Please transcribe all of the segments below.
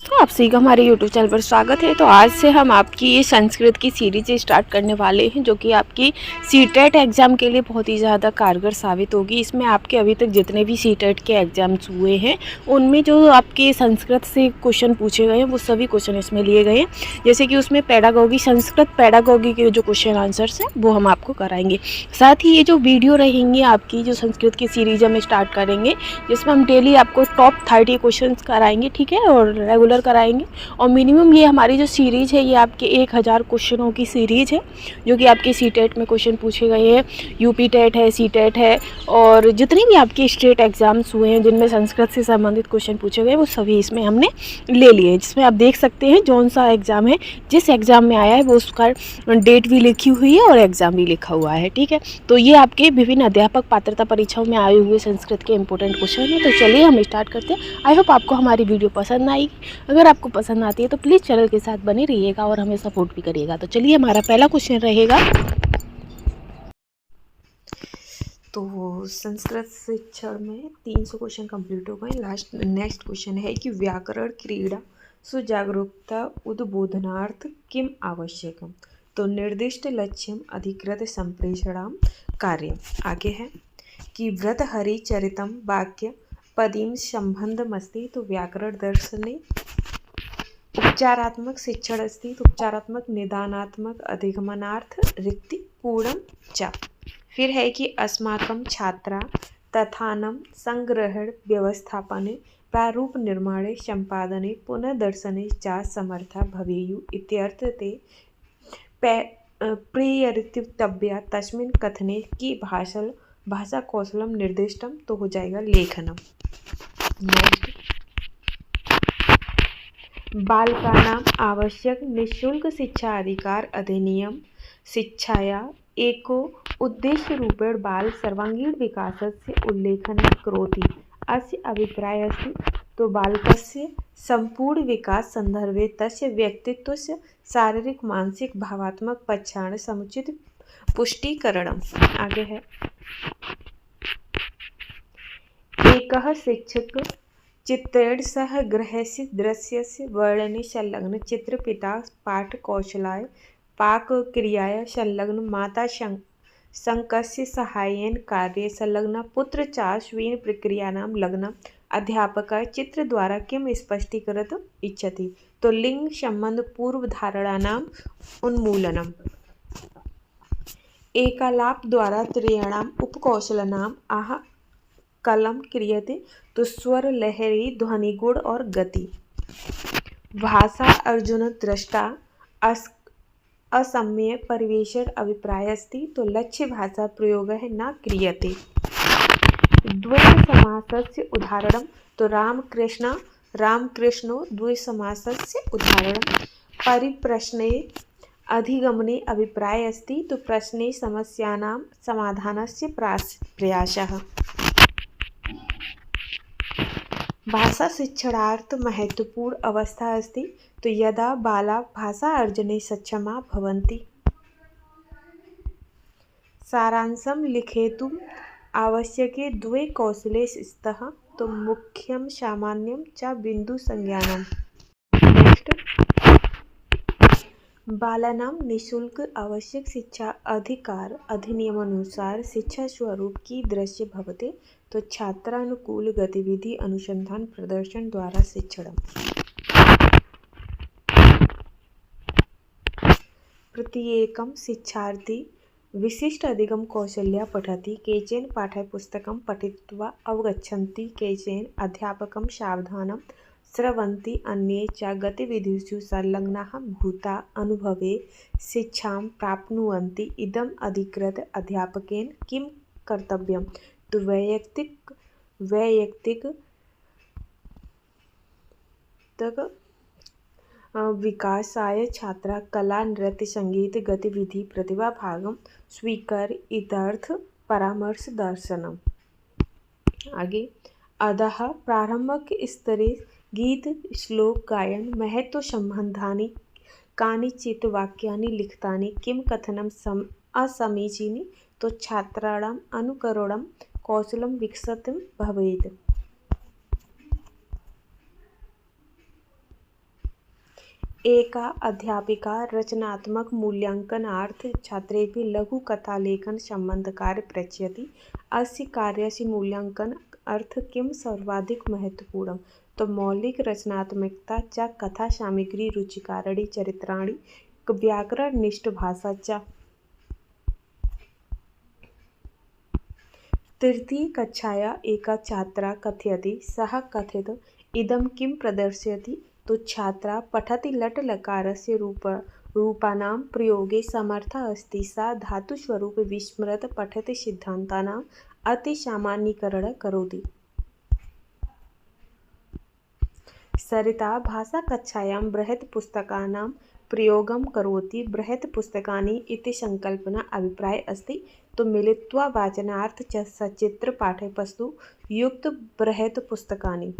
तो आप सभी का हमारे YouTube चैनल पर स्वागत है। तो आज से हम आपकी ये संस्कृत की सीरीज स्टार्ट करने वाले हैं, जो कि आपकी सीटेट एग्ज़ाम के लिए बहुत ही ज़्यादा कारगर साबित होगी। इसमें आपके अभी तक जितने भी सीटेट के एग्ज़ाम्स हुए हैं, उनमें जो आपके संस्कृत से क्वेश्चन पूछे गए हैं, वो सभी क्वेश्चन इसमें लिए गए हैं। जैसे कि उसमें पेडागॉगी, संस्कृत पेडागॉगी के जो क्वेश्चन आंसर्स हैं, वो हम आपको कराएंगे। साथ ही ये जो वीडियो रहेंगी आपकी, जो संस्कृत की सीरीज हम स्टार्ट करेंगे, जिसमें हम डेली आपको टॉप 30 क्वेश्चन कराएंगे, ठीक है, और रेगुलर कराएंगे। और मिनिमम ये हमारी जो सीरीज़ है, ये आपके 1000 क्वेश्चनों की सीरीज़ है, जो कि आपके सीटेट में क्वेश्चन पूछे गए हैं। यूपी टेट है, सीटेट है, और जितने भी आपके स्टेट एग्ज़ाम्स हुए हैं जिनमें संस्कृत से संबंधित क्वेश्चन पूछे गए, वो सभी इसमें हमने ले लिए हैं। जिसमें आप देख सकते हैं कौन सा एग्ज़ाम है, जिस एग्ज़ाम में आया है वो उसका डेट भी लिखी हुई है और एग्ज़ाम भी लिखा हुआ है, ठीक है। तो ये आपके विभिन्न अध्यापक पात्रता परीक्षाओं में आए हुए संस्कृत के इंपॉर्टेंट क्वेश्चन हैं। तो चलिए हम स्टार्ट करते हैं। आई होप आपको हमारी वीडियो पसंद आएगी। अगर आपको पसंद आती है तो प्लीज़ चैनल के साथ बने रहिएगा और हमें सपोर्ट भी करिएगा। तो चलिए, हमारा पहला क्वेश्चन रहेगा। तो संस्कृत शिक्षण में 300 क्वेश्चन कंप्लीट हो गए। नेक्स्ट क्वेश्चन है कि व्याकरण क्रीड़ा सुजागरूकता उद्बोधनार्थ किम आवश्यकम। तो निर्दिष्ट लक्ष्यम अधिकृत संप्रेषणाम कार्य। आगे है कि व्रत हरिचरितम वाक्य पदीम संबंधमस्ति। तो व्याकरण दर्शने उपचारात्मक शिक्षण अस्ति। तो उपचारात्मक निदानात्मक अधिगमनार्थ रिक्ति पूर्णम च। फिर है कि अस्माकं छात्रा तथानं संग्रहण व्यवस्थापने प्रारूप निर्माणे संपादने पुनः दर्शने च समर्था भवेयुः इत्यर्थे प्रेरितव्या तस्मिन् कथने की भाषा कौशलम निर्दिष्टम। तो हो जाएगा लेखनम। नेक्स्ट, बालकानां आवश्यक निःशुल्क शिक्षा अधिकार अधिनियम शिक्षाया एको उद्देश्य रूपेण बाल सर्वांगीण विकासस्य उल्लेखनं करोति। अस्य अभिप्रायस्ति। तो बालकस्य संपूर्ण विकास संदर्भे तस्य व्यक्तित्वस्य शारीरिक मानसिक भावात्मक पक्षाण समुचित पुष्टिकरणम्। आगे है एकः शिक्षक चित्रेण सह गृहस्य दृश्यस्य वर्णने संलग्न चित्रपिता पाठकौशलाय पाकक्रियाया संलग्न माता शङ्कस्य सहायेन कार्ये संलग्न पुत्र च स्वेन प्रक्रियाणां लग्नम् अध्यापकः चित्रद्वारा किं स्पष्टीकर्तुम् इच्छति। तो लिंग संबंध पूर्वधारणानाम् उन्मूलनम्। एकालाप द्वारा त्रयाणाम् उपकौशलानाम् कलम क्रियते। तो स्वर, लहरी, ध्वनि, गुण और गति। भाषा अर्जुन दृष्टा असम्य परिवेशन अभिप्रायस्ति। तो लक्ष्य भाषा प्रयोग है न क्रियते। द्वैत समासस्य उदाहरणम्। तो रामकृष्णो द्वैत समासस्य उदाहरणम्। परिप्रश्ने अधिगमने अभिप्राय अस्ति। तो प्रश्ने समस्यानां समाधानस्य प्रयासः। भाषा शिक्षणार्थ महत्वपूर्ण अवस्था अस्ति। तो यदा बाला भाषा अर्जने सक्षमा भवन्ति। सारांशं लिखेतुम् आवश्यके द्वे कौशले स्तः। तो मुख्यं सामान्यं च बिन्दुसंज्ञानम्। नेक्स्ट, बालानां निःशुल्क आवश्यक शिक्षा अधिकार अधिनियमानुसार शिक्षा स्वरूप की दृश्य भवते। तो छात्रानुकूल गतिविधि अनुसंधान प्रदर्शन द्वारा शिक्षण। प्रत्येकं शिक्षार्थी विशिष्ट अधिगम कौशल्या पठति। केचन पाठ्यपुस्तकं पठित्वा अवगच्छन्ति, केचन अध्यापकं सावधानं स्रवन्ति, अन्ये च गतिविधिषु संलग्नाः भूत्वा अनुभवे शिक्षां प्राप्नुवन्ति। इदम् अधिकृत्य अध्यापकेन किं कर्तव्यं। तो वैयक्तिक विकासाय छात्रा कला नृत्य संगीत गतिविधि प्रतिभा भागम स्वीकार इत्यर्थ परामर्श दर्शनम। आगे, अधः प्रारंभिक स्तरे गीत श्लोक गायन महत्व संबंधानि कानिचित् वाक्यानि लिखितानि किं कथनं असमीचीनि। तो छात्राणाम् अनुकरणं कौशलं विकसितं भवेत्। एका अध्यापिका रचनात्मक मूल्यांकनार्थ छात्रेभ्यः लघुकथालेखनसम्बन्धकार्यं प्रयच्छति। अस्य कार्यस्य मूल्यांकन अर्थ किं सर्वाधिक महत्वपूर्णं? तो मौलिक रचनात्मकता च, कथा सामग्री रुचिकराणि चरित्राणि, व्याकरणनिष्ठ भाषा च। तृतीयकक्षायां एका छात्रा कथयति, सः कथयति इदं किं प्रदर्शयति? तो छात्रा पठति लट्लकारस्य रूपाणां प्रयोगे समर्था अस्ति। सा धातुस्वरूपे विस्मृत पठति सिद्धान्तानाम् अतिसामान्यीकरणं करोति। सरिता भाषाकक्षायां बृहत्पुस्तकानां प्रयोगं करोति। बृहत्पुस्तकानि इति संकल्पना अभिप्राय अस्ति। तो मिलित्वा वाचनार्थ च सचित्र पाठ्यपुस्तु युक्त बृहत्पुस्तकानि।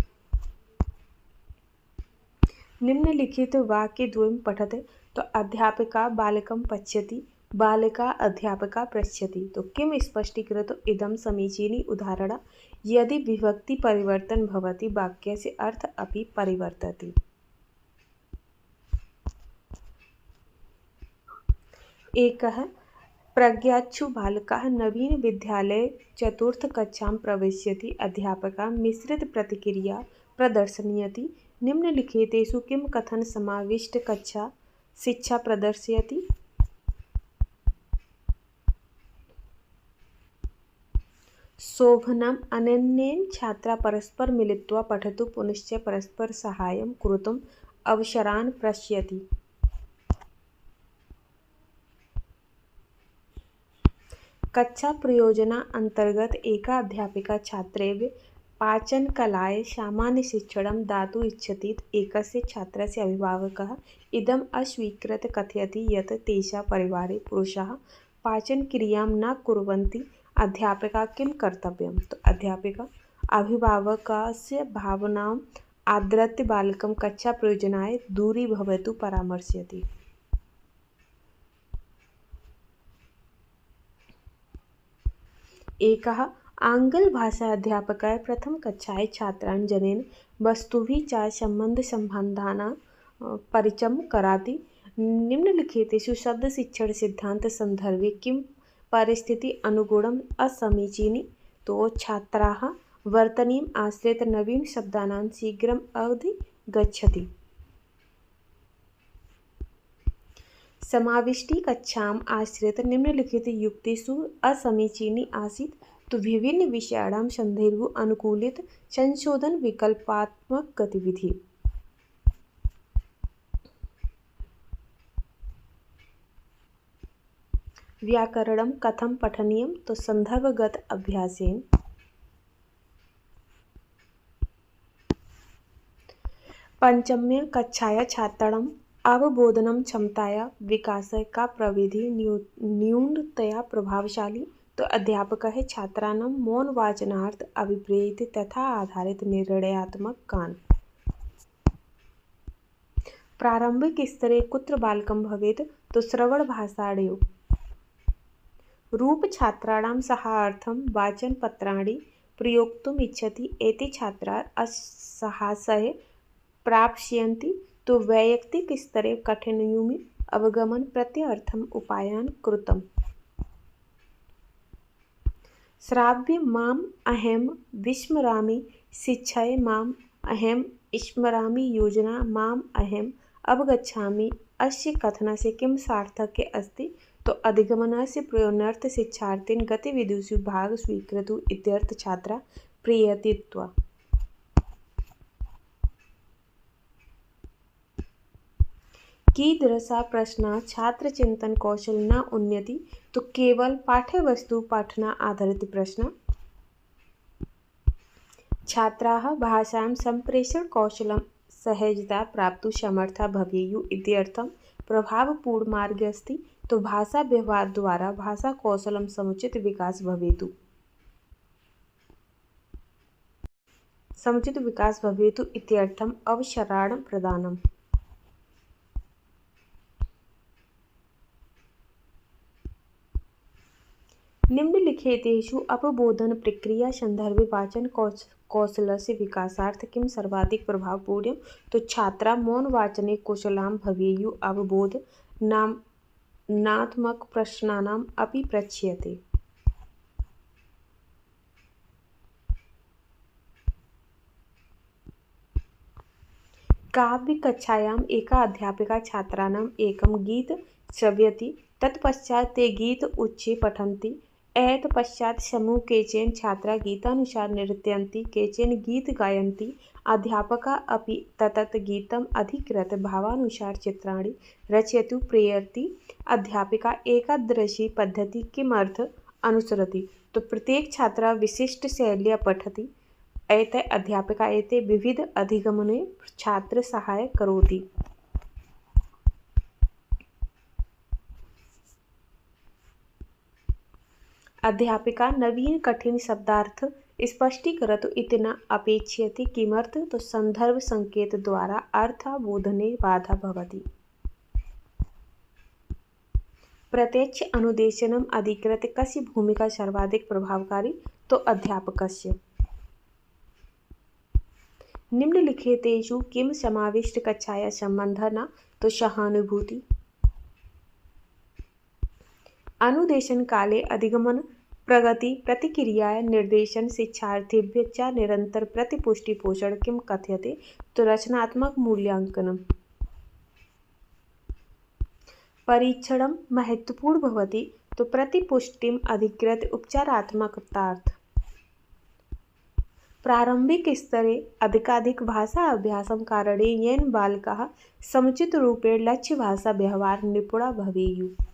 निम्नलिखित वाक्यद्वयं पठते। तो अध्यापिका बालकं पश्यति, बालिका अध्यापिका पृच्छति। तो किं स्पष्टीकृत इदं समीचीनी उदाहरणं। यदि विभक्ति परिवर्तन भवति वाक्यस्य अर्थ अपि परिवर्तते। एकः प्रज्ञाचक्षु बालकः नवीनविद्यालये चतुर्थकक्षां प्रविशति। अध्यापिका मिश्रितप्रतिक्रिया प्रदर्शयति। निम्नलिखितेषु किं कथन समाविष्ट कक्षा शिक्षा प्रदर्शयति? शोभनम्। अनेन छात्रा परस्पर मिलित्वा पठतु पुनश्च परस्पर साहाय्यं कर्तुम् अवसरान् प्रयच्छति। कक्षा परियोजना अंतर्गत एका अध्यापिका छात्रेभ्यः पाचनकलायै सामान्यशिक्षणं दातुम् इच्छति। एकस्य छात्रस्य अभिभावकः इदम् अस्वीकृत्य कथयति यत् तेषां परिवारे पुरुषाः पाचनक्रियां न कुर्वन्ति। अध्यापिका किं कर्तव्यं? तो अध्यापिका अभिभावकस्य भावनाम् आदृत्य बालकं कक्षाप्रयोजनाय दूरीभवितुं परामर्शयति। एकः आङ्ग्लभाषा अध्यापकः प्रथमकक्षायै छात्रान् जनेन वस्तुभिः च सम्बन्धसम्बन्धानां परिचयं करोति। निम्नलिखितेषु शब्दशिक्षणसिद्धान्तसन्दर्भे किं परिस्थिति अनुगुणम् असमीचीनी? तो छात्राः वर्तनीम् आश्रित्य नवीनशब्दानां शीघ्रम् अधिगच्छति। समाविष्टि कक्षाम् आश्रित्य निम्नलिखितयुक्तिषु असमीचीनी आसीत्। तो विभिन्न विषयाणां सन्दर्भे अनुकूलित संशोधन विकल्पात्मक गतिविधि। व्याकरणं कथं पठनीयं? तो संदर्भगत अभ्यासेन। पंचम्या कक्षायां छात्राणाम् अवबोधन क्षमतायाः विकासः का प्रविधि न्यूनतया प्रभावशाली? तो अध्यापकः छात्राणां मौनवाचनार्थ अभिप्रेत तथा आधारित निर्णयात्मक कान्। प्रारंभिक स्तरे कुत्र बालकं भवेत्? तो श्रवणभाषाणौ। रूप छात्राणां सहायार्थं वाचनपत्राणि प्रयोक्तुम् इच्छति। एते छात्राः साहसं प्राप्स्यन्ति। तो वैयक्तिक स्तरे कठिनाइयों अवगमन प्रत्यर्थम् उपायान् कृतम्। श्राव्य माम् अहं विस्मरामि, शिक्षय माम् अहं स्मरामि, योजना माम् अहम् अवगच्छामि। अस्य कथनस्य किं सार्थक्यम् अस्ति? तो अधिगमनस्य प्रयोजनार्थं शिक्षार्थिनः गतिविधिषु भागं स्वीकर्तुम् इत्यर्थः छात्राः प्रयतित्वा। कीदृशः प्रश्नः छात्रचिन्तनकौशलं न उन्नयति? तो केवल पाठ्यवस्तु पठन आधारित प्रश्न। छात्राः भाषायां सम्प्रेषणकौशलं सहजतया प्राप्तुं समर्थाः भवेयुः इत्यर्थं प्रभावपूर्ण मार्गः अस्ति। तो भाषाव्यवहारद्वारा भाषाकौशलं समुचित विकास भवेतु इत्यर्थम् अवसराणां प्रदानम्। निम्नलिखितेषु अपबोधन प्रक्रिया संदर्भे वाचन कौशलस्य विकासार्थ किं सर्वाधिक प्रभावपूर्णं? तो छात्रा मौनवाचने कुशलां भवेयुः अवबोधनात्मकप्रश्नानाम् अपि पृच्छ्यते। काव्यकक्षायाम् एका अध्यापिका छात्राणाम् एकं गीतं श्रावयति। तत्पश्चात् ते गीतं उच्चैः पठन्ति। एतत्पश्चात् समूहे केचन छात्राः गीतानुसारं नृत्यन्ति, केचन गीतं गायन्ति। अध्यापकः अपि तत् गीतम् अधिकृत्य भावानुसारं चित्राणि रचयितुं प्रेरयति। अध्यापिका एकादृशी पद्धतिं किमर्थम् अनुसरति? तो प्रत्येक छात्रः विशिष्टशैल्या पठति। एते अध्यापिका एते विविध अधिगमने छात्र सहायं करोति। अध्यापिका नवीन कठिन शब्दार्थ स्पष्टीकरोतु इति न अपेक्षते। किमर्थं? तो सन्दर्भसङ्केतद्वारा अर्थावबोधने बाधा भवति। प्रत्यक्ष अनुदेशनम् अधिकृत्य कस्य भूमिका सर्वाधिक प्रभावकारी? तो अध्यापकस्य। निम्नलिखितेषु किं समाविष्ट कक्षाया सम्बन्धः न? तो सहानुभूति। अनुदेशनकाले अधिगमन प्रगति प्रतिक्रिया निर्देशन शिक्षार्थिभ्यः च निरंतर प्रतिपुष्टिपोषण किं कथ्यते? तो रचनात्मक मूल्यांकनम्। परीक्षणं महत्वपूर्ण भवति। तो प्रतिपुष्टिम् अधिकृत्य उपचारात्मकतार्थ। प्रारंभिक स्तरे अधिकाधिक भाषा अभ्यासं कारणेन येन बालकाः समुचितरूपेण लक्ष्यभाषा व्यवहार निपुणा भवेयुः।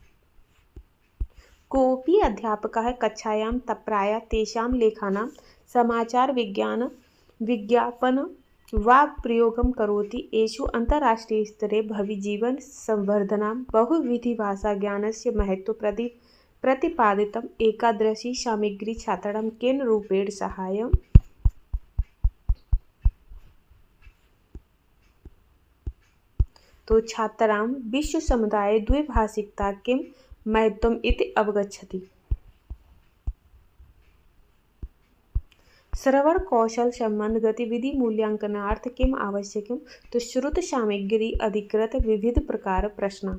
कोऽपि अध्यापकः कक्षायां प्रायः तेषां लेखानां समाचारविज्ञापन वा प्रयोगं करोति। येषु अन्ताराष्ट्रियस्तरे भविजीवनसंवर्धनां बहुविधभाषाज्ञानस्य महत्त्वं प्रतिपादितम्। एकादृशी सामग्री छात्राणां केन रूपेण साहाय्यं? तो छात्राणां विश्वसमुदाये द्विभाषिकता किं महत्त्वम् इति अवगच्छति। श्रवणकौशल संबंध गतिविधि मूल्यांकनार्थ किम् आवश्यकं? तो श्रुतसामग्री अधिकृत्य विविध प्रकार प्रश्नाः।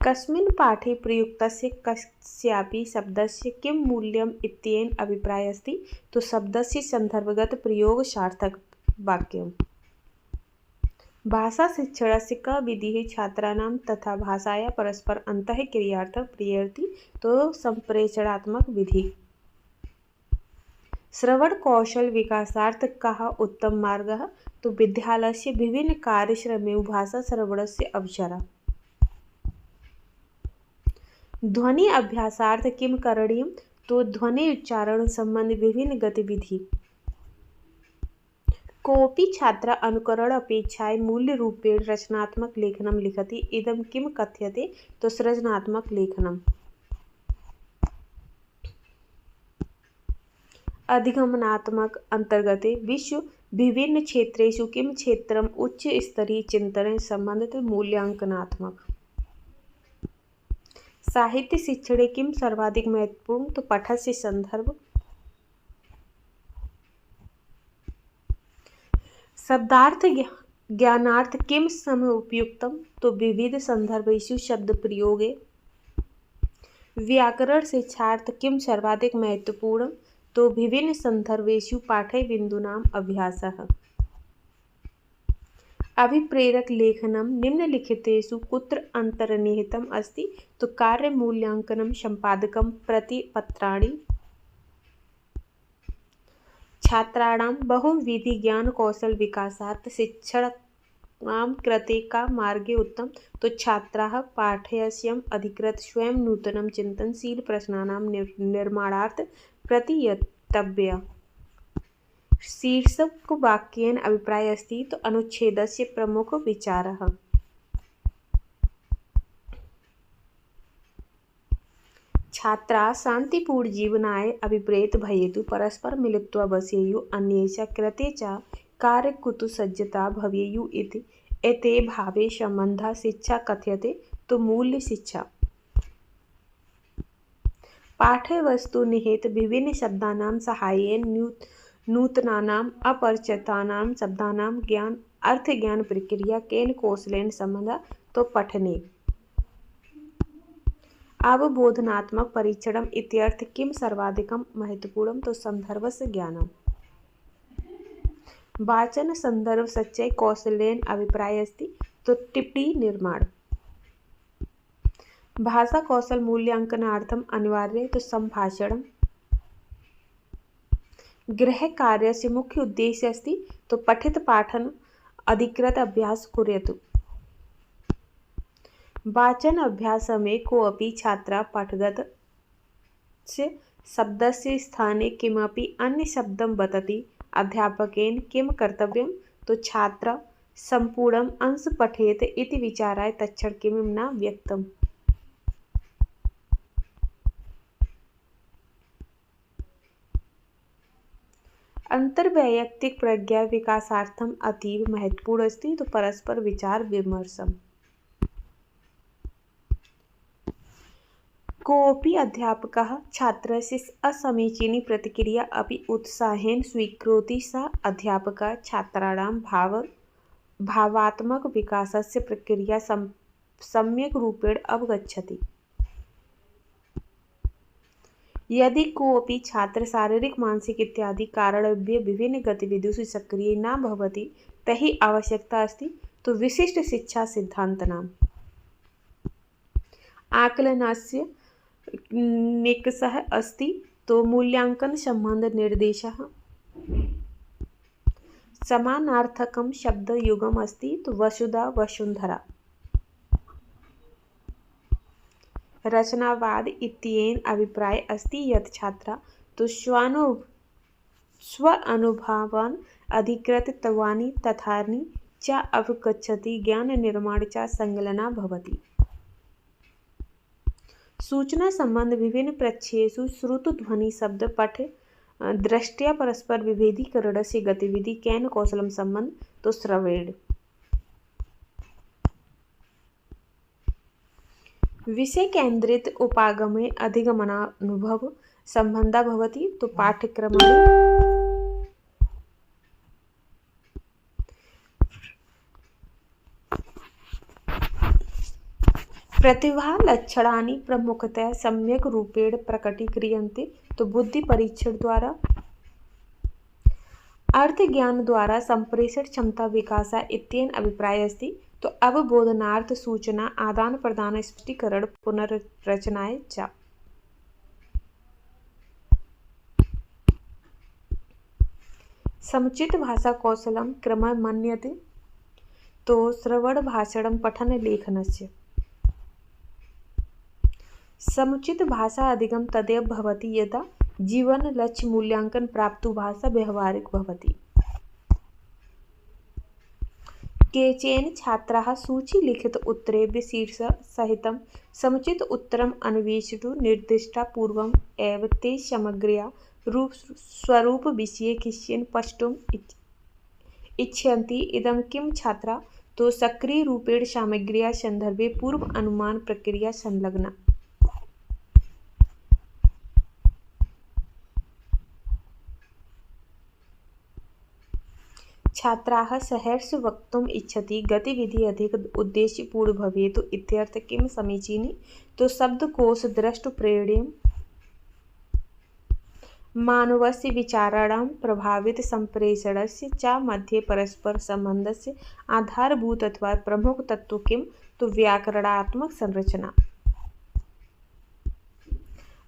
कस्मिन् पाठे प्रयुक्तस्य कस्यापि शब्दस्य किं मूल्यम् इत्यनेन अभिप्रायः अस्ति? तो शब्दस्य सन्दर्भगत प्रयोग सार्थक वाक्यम्। भाषा शिक्षणस्य का विधिः छात्राणां तथा भाषायाः परस्पर अन्तःक्रियार्थं प्रेरयति? तो सम्प्रेषणात्मक विधि। श्रवणकौशल विकासार्थ कः उत्तम मार्गः? तो विद्यालयस्य विभिन्न कार्यक्रमेषु भाषाश्रवणस्य अवसरः। ध्वनि अभ्यासार्थ किं करणीयं? तो ध्वनि उच्चारण संबंधी विभिन्न गतिविधि। कोऽपि छात्र अनुकरण अपेक्षाय मूल्यरूपेण रचनात्मक लेखनं लिखति। इदं किं कथ्यते? तो सृजनात्मक लेखनम्। अधिगमनात्मक अंतर्गते विश्व विभिन्न क्षेत्रेषु किं क्षेत्रम् उच्च स्तरीय चिन्तने संबंधित मूल्यांकनात्मक। साहित्य शिक्षणे किं सर्वाधिक महत्वपूर्ण? तो पाठस्य संदर्भ। शब्दार्थ ज्ञानार्थ किं समय उपयुक्तम? तो विविध संदर्भेषु शब्द प्रयोगे। व्याकरण शिक्षार्थ किं सर्वाधिक महत्वपूर्ण? तो विभिन्न संदर्भेषु पाठ्यबिन्दूनाम् अभ्यासः। अभिप्रेरक लेखनं निम्नलिखितेषु कुत्र अन्तर्निहितम् अस्ति? तो कार्यमूल्यांकनं, सम्पादकं, प्रतिपत्राणि। छात्राणां बहुविध ज्ञानकौशल विकासार्थ शिक्षकाणां कृते का मार्गे उत्तम? तो छात्राः पाठ्यस्यम् अधिकृत्य स्वयं नूतनं चिन्तनशील प्रश्नानां निर्माणार्थ प्रयतव्यः। शीर्षकवाक्येन अभिप्रायः अस्ति। तो अनुच्छेदस्य प्रमुखविचारः। छात्राः शान्तिपूर्ण जीवनाय अभिप्रेत भवेयुः, परस्पर मिलित्वा वसेयुः, अन्येषां कृते च कार्यकुतु सज्जता भवेयुः इति। एते भावे सम्बन्धः शिक्षा कथ्यते। तो मूल्यशिक्षा। पाठ्यवस्तु निहित विभिन्न शब्दानां साहाय्येन नूतनानाम् अपरिचितानां शब्दानां ज्ञान अर्थज्ञान प्रक्रिया केन कौशलेन संबंधा तो पठने अवबोधनात्मक परीक्षणम् इत्यर्थ किं सर्वाधिकं महत्वपूर्णं तो संदर्भस्य ज्ञानम् वाचन संदर्भ सच्चय कौशलेन अभिप्राय अस्ति तो टिप्पणी निर्माण भाषा कौशल मूल्यांकनार्थम अनिवार्य तो संभाषणम् गृह कार्यस्य मुख्य उद्देश्य अस्ति तो पठित पाठन अधिकृत अभ्यास कुर्यात् वाचन अभ्यास में कोऽपि छात्रः पाठगतस्य शब्दस्य स्थाने किमपि अन्य शब्दं वदति अध्यापकेन किं कर्तव्यं तो छात्रः सम्पूर्णम् अंश पठेत इति विचाराय तत्क्षण किं न व्यक्तम् अंतर्वैयक्तिक प्रज्ञा विकासार्थम अतीव महत्वपूर्ण अस्ति तो परस्पर विचार विमर्शम कोऽपि अध्यापकः छात्रस्य असमीचीनी प्रतिक्रिया अपि उत्साहेन स्वीकरोति सा अध्यापकः छात्राणां भावात्मक विकासस्य प्रक्रिया सम्यक् रूपेण अवगच्छति यदि कोऽपि छात्र शारीरिक मानसिक इत्यादि कारणेभ्यः विभिन्न गतिविधिषु सक्रिय न भवति तर्हि आवश्यकता अस्ति तो विशिष्ट शिक्षा सिद्धान्तानाम् आकलनस्य निकषः अस्ति तो मूल्यांकन संबंध निर्देशः समानार्थकं शब्दयुगम् अस्ति तो वसुधा वसुन्धरा रचनावाद इत्येन अभिप्राय अस्ति यत् छात्रः तो स्व अनुभवान् अधिकृत्य तत्त्वानि तथ्यानि च अवगच्छति ज्ञान निर्माण च संलग्नः भवति सूचना संबंध विभिन्न प्रच्छेषु श्रुत ध्वनि शब्द पठ दृष्ट्या परस्पर विभेदीकरणस्य गतिविधि केन कौशलं संबंध तो श्रवेण विषय केन्द्रित उपागमे अधिगमनानुभव संबंधः भवति तो पाठ्यक्रमे प्रतिभालक्षणानि प्रमुखतया सम्यक् रूपेण प्रकटीक्रियन्ते तो बुद्धि परीक्षण द्वारा अर्थ ज्ञान द्वारा संप्रेषण क्षमता विकास इत्येन अभिप्राय अस्ति तो अवबोधनार्थ सूचना आदान प्रदान स्पष्टीकरण पुनर्रचनाय च समुचित भाषा कौशलं क्रमः मन्यते तो श्रवण भाषणं पठन लेखनस्य समुचित भाषा अधिगम तदेव भवति यदा जीवन लक्ष्य मूल्यांकन प्राप्तु भाषा व्यवहारिक भवति केचन छात्राः सूची लिखित उत्तरेभ्यः शीर्ष सहितं समुचित उत्तरम् अन्वेषयितुं निर्दिष्टा पूर्वम् एव ते समग्रया स्वरूप विषये किञ्चित् पष्टुम् इच्छन्ति इदं किं छात्रा तो सक्रिय रूपेण सामग्र्याः सन्दर्भे पूर्व अनुमान प्रक्रिया संलग्ना छात्राः सहर्ष वक्तुम् इच्छति गतिविधि अधिक उद्देश्यपूर्ण भवेत् इत्यर्थ किं समीचीनी तो शब्दकोश द्रष्टुप्रेरणीयं मानवस्य विचाराणां प्रभावित संप्रेषणस्य च मध्ये परस्पर संबंधस्य आधारभूत अथवा प्रमुख तत्व किं तो व्याकरणात्मक संरचना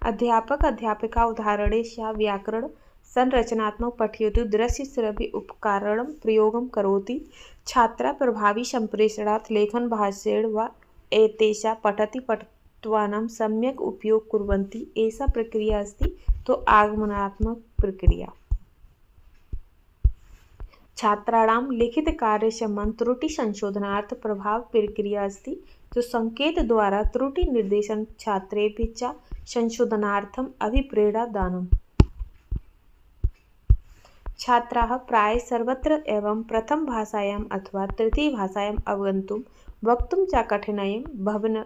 अध्यापक अध्यापिका उदाहरणेषु व्याकरण संरचनात्मक पठयतु दृश्य श्रव्य उपकरणं प्रयोगं करोति छात्रा प्रभावी संप्रेषणार्थ लेखन भाषेण वा एतेषां पठति पठित्वानां सम्यक् उपयोग कुर्वन्ति एषा प्रक्रिया अस्ति तो आगमनात्मक प्रक्रिया छात्राणां लिखित कार्य संबंध त्रुटि संशोधनार्थ प्रभाव प्रक्रिया अस्ति तो संकेत द्वारा त्रुटि निर्देशन छात्रेभ्यः च संशोधनार्थम् अभिप्रेरणा दानम् छात्राः प्रायः सर्वत्र एवं प्रथम भाषायाम् अथवा तृतीय भाषायाम् अवगन्तुं वक्तुं च कठिनायं भवन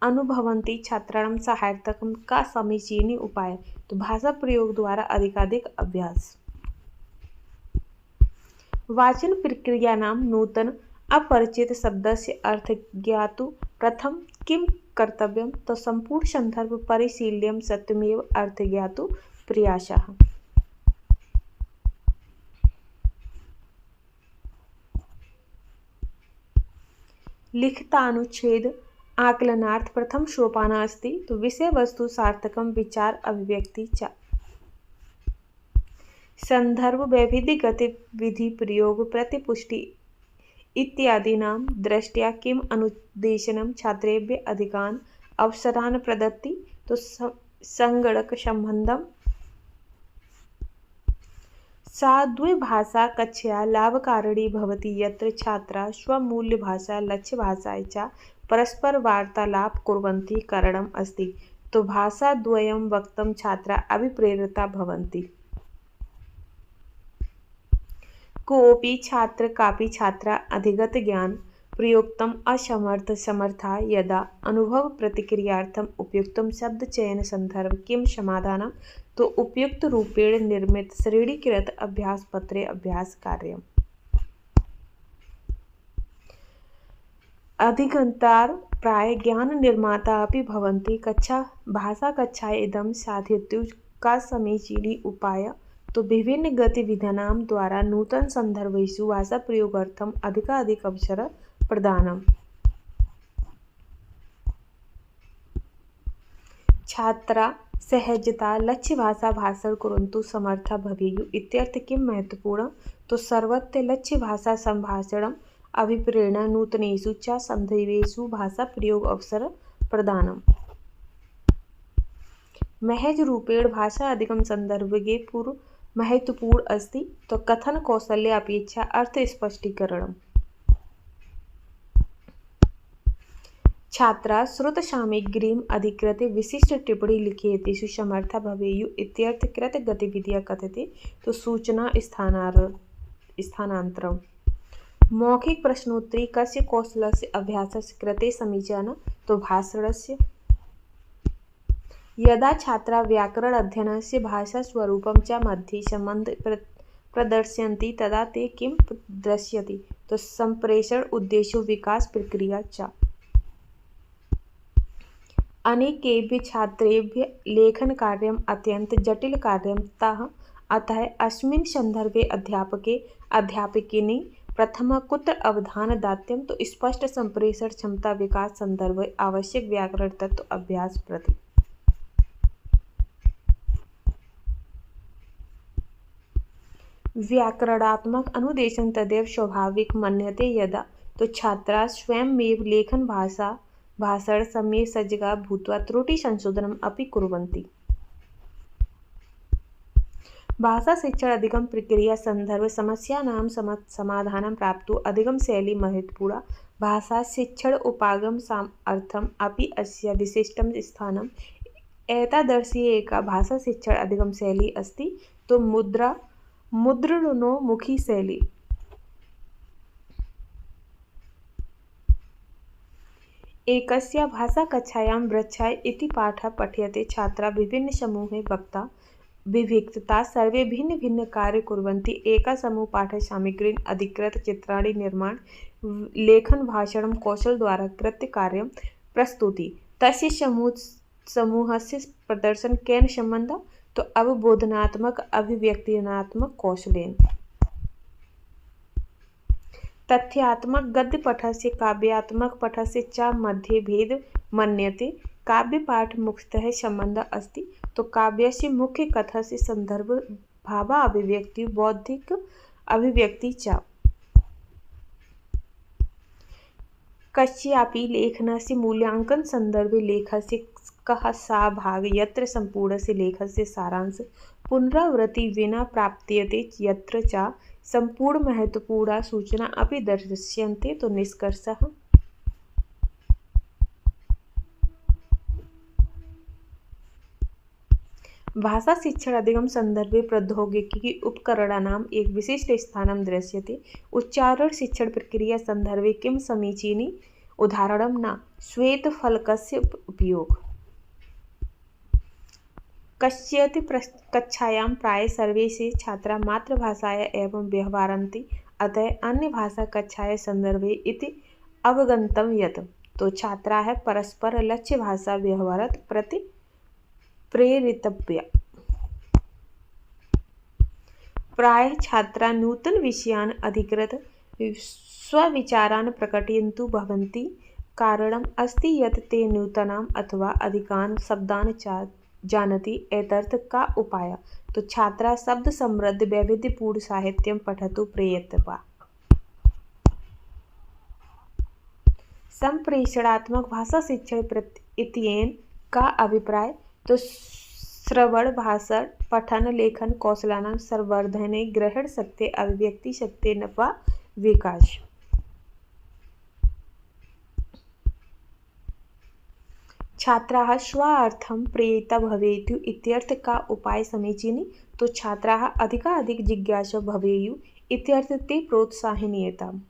अनुभवन्ति छात्राणां सहायर्थकं का समीचीनी उपाय। तो भाषा प्रयोग द्वारा अधिकाधिक अभ्यास। वाचन प्रक्रियाणां नूतन अपरिचित शब्दस्य अर्थ ज्ञातुं प्रथमं किं कर्तव्यं। तो संपूर्ण संदर्भ परिशील्य सत्यमेव अर्थ ज्ञातुं प्रयासः। लिखितानुच्छेद आकलनार्थ प्रथम सोपान अस्ति। तो विषय वस्तु सार्थकं विचार अभिव्यक्ति च। संदर्भ वैविध्य गतिविधि प्रयोग प्रतिपुष्टि इत्यादीनां दृष्ट्या किम् अनुदेशनं छात्रेभ्यः अधिकान् अवसरान् प्रदत्ति। तो संगणक संबंधम सा द्विभाषा कक्षया लाभकारिणी भवति यत्र छात्रा स्वमूल्यभाषा लक्ष्यभाषायै च परस्पर वार्तालाप कुर्वन्ति कारणम् अस्ति। तो भाषाद्वयं वक्तुं छात्रा अभिप्रेरिता भवन्ति। कोऽपि छात्र कापि छात्रा अधिगत ज्ञान प्रयोक्तुम् समर्था यदा अनुभव प्रतिक्रियार्थम् उपयुक्तं शब्दचयन संदर्भ किं समाधानं। तो उपयुक्त रूपेण निर्मित श्रेणीकृत अभ्यास पत्रे अभ्यास कार्यम्। अधिगन्तार प्राय ज्ञान निर्माता अपि भवन्ति। भाषा कक्षा इदं साधयितुं का समीचीनी उपाय। तो विभिन्न गतिविधीनां द्वारा नूतन संदर्भेषु भाषा प्रयोगार्थम् अधिकाधिक अवसर प्रदानम्। छात्रा सहजता लक्ष्यभाषा भाषण कुर्वन्तु समर्था भवेयुः इत्यर्थ किं महत्वपूर्णं। तो सर्वत्र लक्ष्यभाषा संभाषणम् अभिप्रेरणा नूतनेषु च संदर्भेषु भाषा प्रयोग अवसर प्रदानम्। महज रूपेण भाषा अधिगम संदर्भे पूर्व महत्वपूर्ण अस्ति। तो कथन कौशल्य अपेक्षा अर्थ स्पष्टीकरणम्। छात्रा श्रुतसामग्रीम् अधिकृत्य विशिष्ट टिप्पणी लिखयितुं समर्था भवेयुः इत्यर्थ कृत गतिविधिः कथ्यते। तो सूचना स्थानान्तरम्। मौखिक प्रश्नोत्तरी कस्य कौशलस्य अभ्यासस्य कृते समीचीना। तो भाषणस्य। यदा छात्रा व्याकरण अध्ययनस्य भाषास्वरूपं च मध्ये सम्बन्धं प्रदर्शयन्ति तदा ते किं दृश्यते। तो सम्प्रेषण उद्देश्यो विकास प्रक्रिया च। अनेकेभ्यः छात्रेभ्यः लेखनकार्यम् अत्यन्तं जटिलकार्यम् अतः अस्मिन् सन्दर्भे अध्यापकेन प्रथमं कुत्र अवधानं दातव्यं। तो स्पष्ट सम्प्रेषण क्षमता विकास संदर्भे आवश्यक व्याकरण तत्व अभ्यास प्रति। व्याकरणात्मक अनुदेशन तदेव स्वाभाविक मन्यते यदा। तो छात्रा स्वयमेव लेखन भाषण समये सज्जता भूत्वा त्रुटि संशोधनम् अपि कुर्वन्ति। भाषा शिक्षण अधिगम प्रक्रिया संदर्भ समस्यानां समाधानं प्राप्तुम् अधिगम शैली महत्वपूर्णा। भाषा शिक्षण उपागम अर्थम् अपि अस्य विशिष्टं स्थानम्। एतादृशी एका भाषा शिक्षण अधिगम शैली अस्ति। तो मुद्रणोन्मुखी शैली। एकस्या भाषाकक्षायां वृक्षः इति पाठः पठ्यते। छात्रा विभिन्न समूहे वक्ता विविक्तता सर्वे भिन्न भिन्न कार्य कुर्वन्ति। एका समूह पाठसामग्रीम् अधिकृत्य चित्राणि निर्माण लेखन भाषणं कौशल द्वारा कृत्य कार्यं प्रस्तुति। तस्य समूहस्य प्रदर्शन केन सम्बन्धः। तो अवबोधनात्मक अभिव्यक्त्यात्मक कौशलेन। तथ्यात्मक गद्यपठस्य काव्यात्मक पठस्य च मध्ये भेद मन्यते। काव्यपाठ मुख्यतः संबंधः अस्ति। तो काव्यस्य मुख्य कथस्य संदर्भ भावाभिव्यक्ति बौद्धिक अभिव्यक्ति च। कस्यापि लेखनस्य मूल्यांकन संदर्भे लेखस्य कः सा भाग यत्र सम्पूर्णस्य लेखस्य सारांश पुनरावृत्ति विना प्राप्यते यत्र च सम्पूर्ण महत्वपूर्णा सूचना अपि दर्श्यन्ते। तो निष्कर्षः। भाषा शिक्षण अधिगम संदर्भे प्रौद्योगिकी उपकरणानाम् एक विशिष्ट स्थानं दृश्यते। उच्चारण शिक्षण प्रक्रिया संदर्भे किं समीचीनी उदाहरणं न श्वेतफलकस्य उपयोग। कस्यचित् कक्षायां प्रायः सर्वे छात्राः मातृभाषाया एव व्यवहरन्ति, अतः अन्यभाषाकक्षायाः सन्दर्भे इति अवगन्तव्यं यत् तो छात्राः परस्पर लक्ष्यभाषा व्यवहारात् प्रति प्रेरितव्या। प्रायः छात्राः नूतनविषयान् अधिकृत्य स्वविचारान् प्रकटयन्तु भवन्ति। कारणम् अस्ति यत् ते नूतनान् अथवा अधिकान् शब्दान् जानन्ति। एतदर्थं का उपायः? तो छात्राः शब्दसमृद्ध वैविध्यपूर्ण साहित्यं पठतु प्रयत्त्वा। संप्रेषणात्मक भाषा शिक्षण इत्यनेन का अभिप्राय? तो श्रवण भाषण पठन लेखन कौशलानां संवर्धने ग्रहणशक्तेः अभिव्यक्तिशक्तेः वा विकास। छात्राः स्वार्थं प्रेरिताः भवेयुः इत्यर्थ का उपाय समीचीनी? तो छात्राः अधिकाधिक जिज्ञासु भवेयुः इत्यर्थ ते प्रोत्साहनीयताम्।